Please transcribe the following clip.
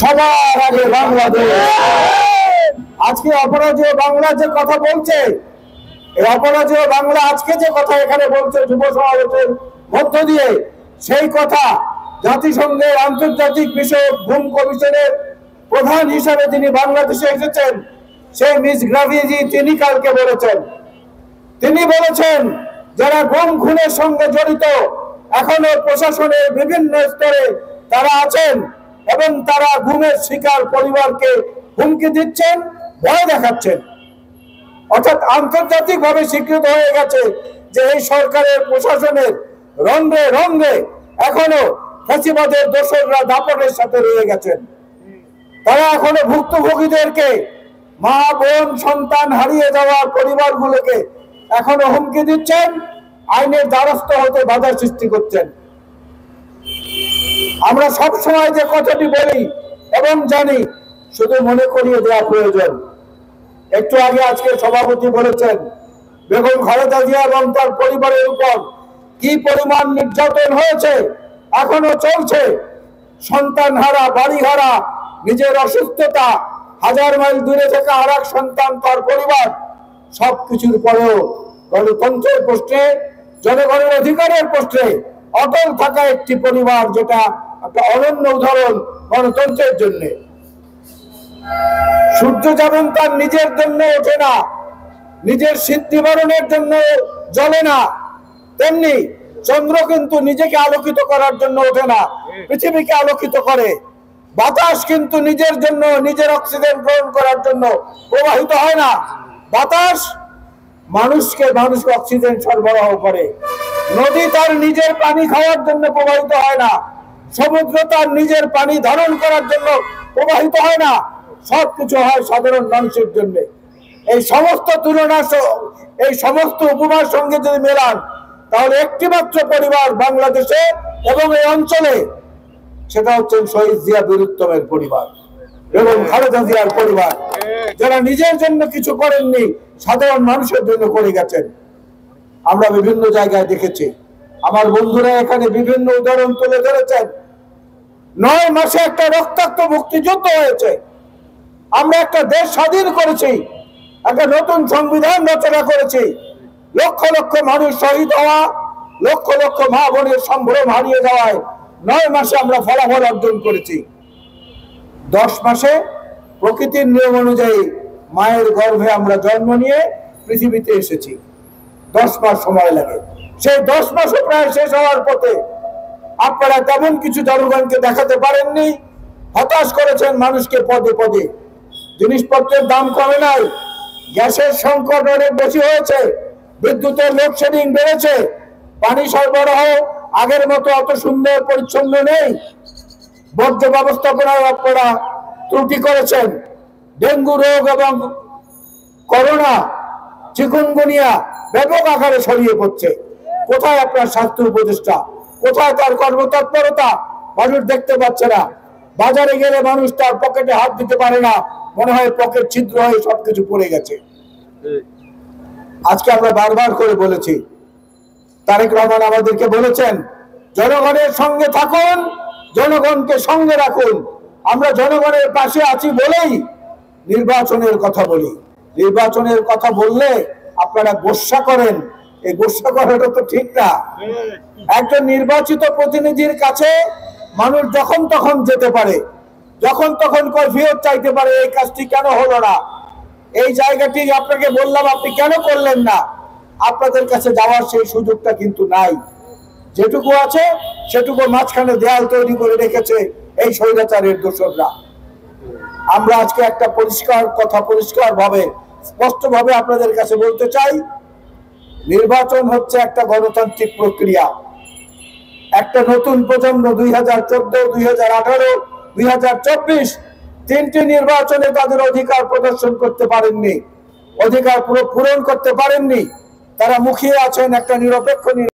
সবার আগে বাংলাদেশ। আজকে অপরাজেয় বাংলা যে কথা বলছে, এই অপরাজেয় বাংলা আজকে যে কথা এখানে বলছে যুব সমাবেশের মধ্য দিয়ে, সেই কথা জাতিসংঘের আন্তর্জাতিক বিষয়ক ঘুম কমিশনের প্রধান হিসাবে তিনি বাংলাদেশে এসেছেন, সেই মিস গ্রাভিজি তিনি কালকে বলেছেন। তিনি বলেছেন যারা গুম খুনের সঙ্গে জড়িত এখনো প্রশাসনের বিভিন্ন স্তরে তারা আছেন এবং তারা গুমের শিকার পরিবারকে হুমকি দিচ্ছেন, ভয় দেখাচ্ছেন। অর্থাৎ আন্তর্জাতিকভাবে স্বীকৃত হয়ে গেছে যে এই সরকারের প্রশাসনের রন্ধ্রে রন্ধ্রে এখনো ফ্যাসিবাদের দোসররা দাপটের সাথে রয়ে গেছেন। তারা এখনো ভুক্তভোগীদেরকে, মা বোন সন্তান হারিয়ে যাওয়া পরিবারগুলোকে এখনো হুমকি দিচ্ছেন, আইনের দ্বারস্থ হতে বাধা সৃষ্টি করছেন। আমরা সব সময় যে কথাটি বলি এবং জানি, শুধু মনে করিয়ে দেওয়া প্রয়োজন। একটু আগে আজকে সভাপতি বলেছেন বেগম খালেদা জিয়া এবং তার পরিবারের উপর কি পরিমাণ নির্যাতন হয়েছে, এখনো চলছে। সন্তান হারা, বাড়ি হারা, নিজের অসুস্থতা, হাজার মাইল দূরে থেকে আর এক সন্তান, তার পরিবার, সবকিছুর পরেও গণতন্ত্রের প্রশ্নে, জনগণের অধিকারের প্রশ্নে অটল থাকা একটি পরিবার, যেটা একটা অনন্য উদাহরণ গণতন্ত্রের জন্য। সূর্য যেমন তার নিজের জন্য ওঠে না, নিজের সিদ্ধিবরণের জন্য জ্বলে না, তেমনি চন্দ্র কিন্তু নিজেকে আলোকিত করার জন্য ওঠে না, পৃথিবীকে আলোকিত করে। বাতাস কিন্তু নিজের জন্য, নিজের অক্সিজেন গ্রহণ করার জন্য প্রবাহিত হয় না। বাতাস মানুষকে অক্সিজেন সরবরাহ করে। নদী তার নিজের পানি খাওয়ার জন্য প্রবাহিত হয় না, সমুদ্র তার নিজের পানি ধারণ করার জন্য প্রবাহিত হয় না। সবকিছু হয় সাধারণ মানুষের জন্য। এই সমস্ত তুলনা, এই সমস্ত উপমার সঙ্গে যদি মেলান, তাহলে একটি মাত্র পরিবার বাংলাদেশে এবং এই অঞ্চলে, সেটা হচ্ছে শহীদ জিয়া বীরুত্তমের পরিবার এবং খালেদা জিয়ার পরিবার, যারা নিজের জন্য কিছু করেননি, সাধারণ মানুষের জন্য করে গেছেন। আমরা বিভিন্ন জায়গায় দেখেছি, আমার বন্ধুরা এখানে বিভিন্ন উদাহরণ তুলে ধরেছেন। 9 মাসে একটা রক্তাক্ত মুক্তিযুদ্ধ হয়েছে, আমরা একটা দেশ স্বাধীন করেছি, একটা নতুন সংবিধান রচনা করেছি। লক্ষ লক্ষ মানুষ শহীদ হওয়া, লক্ষ লক্ষ মা বোনের সম্ভ্রম হারিয়ে যাওয়ায় 9 মাসে আমরা ফলাফল অর্জন করেছি। 10 মাসে প্রকৃতির নিয়ম অনুযায়ী মায়ের গর্ভে আমরা জন্ম নিয়ে পৃথিবীতে এসেছি। 10 মাস সময় লাগে। সেই 10 মাসও প্রায় শেষ হওয়ার পথে। আপনারা তেমন কিছু জনগণকে দেখাতে পারেননি, হতাশ করেছেন মানুষকে পদে পদে। জিনিসপত্রের দাম কমে নাই, গ্যাসের সংকট অনেক বেশি হয়েছে, বিদ্যুতের লোডশেডিং বেড়েছে, পানি সরবরাহ আগের মতো অত সুন্দর পরিচ্ছন্ন নেই, বর্জ্য ব্যবস্থাপনায় আপনারা ত্রুটি করেছেন। ডেঙ্গু রোগ এবং করোনা, চিকুনগুনিয়া ব্যাপক আকারে ছড়িয়ে পড়ছে। কোথায় আপনার স্বাস্থ্য উপদেষ্টা? কোথায় তার কর্মতৎপরতা? মানুষ দেখতে পাচ্ছে না। বাজারে গেলে মানুষ তার পকেটে হাত দিতে পারে না, মনে হয় পকেট ছিদ্র হয়ে সবকিছু পড়ে গেছে। আজকে আমরা বারবার করে বলেছি, তারেক রহমান আমাদেরকে বলেছেন জনগণের সঙ্গে থাকুন, জনগণকে সঙ্গে রাখুন। আমরা জনগণের পাশে আছি বলেই নির্বাচনের কথা বলি। নির্বাচনের কথা বললে আপনারা গোস্বা করেন, এই গোস্বা করাটা তো ঠিক না। একজন নির্বাচিত প্রতিনিধির কাছে মানুষ যখন তখন যেতে পারে, যখন তখন ফেরত চাইতে পারে, এই কাজটি কেন হলো না, এই জায়গাটি আপনাকে বললাম আপনি কেন করলেন না। আপনাদের কাছে যাওয়ার সেই সুযোগটা কিন্তু নাই। যেটুকু আছে সেটুকু মাঝখানে দেয়াল তৈরি করে রেখেছে এই স্বৈরাচারের দোসররা। আমরা আজকে একটা পরিষ্কার কথা, পরিষ্কার ভাবে, স্পষ্ট ভাবে আপনাদের কাছে বলতে চাই, নির্বাচন হচ্ছে একটা গণতান্ত্রিক প্রক্রিয়া। একটা নতুন প্রজন্ম 2014, 2018, 2024 তিনটি নির্বাচনে তাদের অধিকার প্রদর্শন করতে পারেননি, অধিকার পূরণ করতে পারেননি। তারা মুখিয়ে আছেন একটা নিরপেক্ষ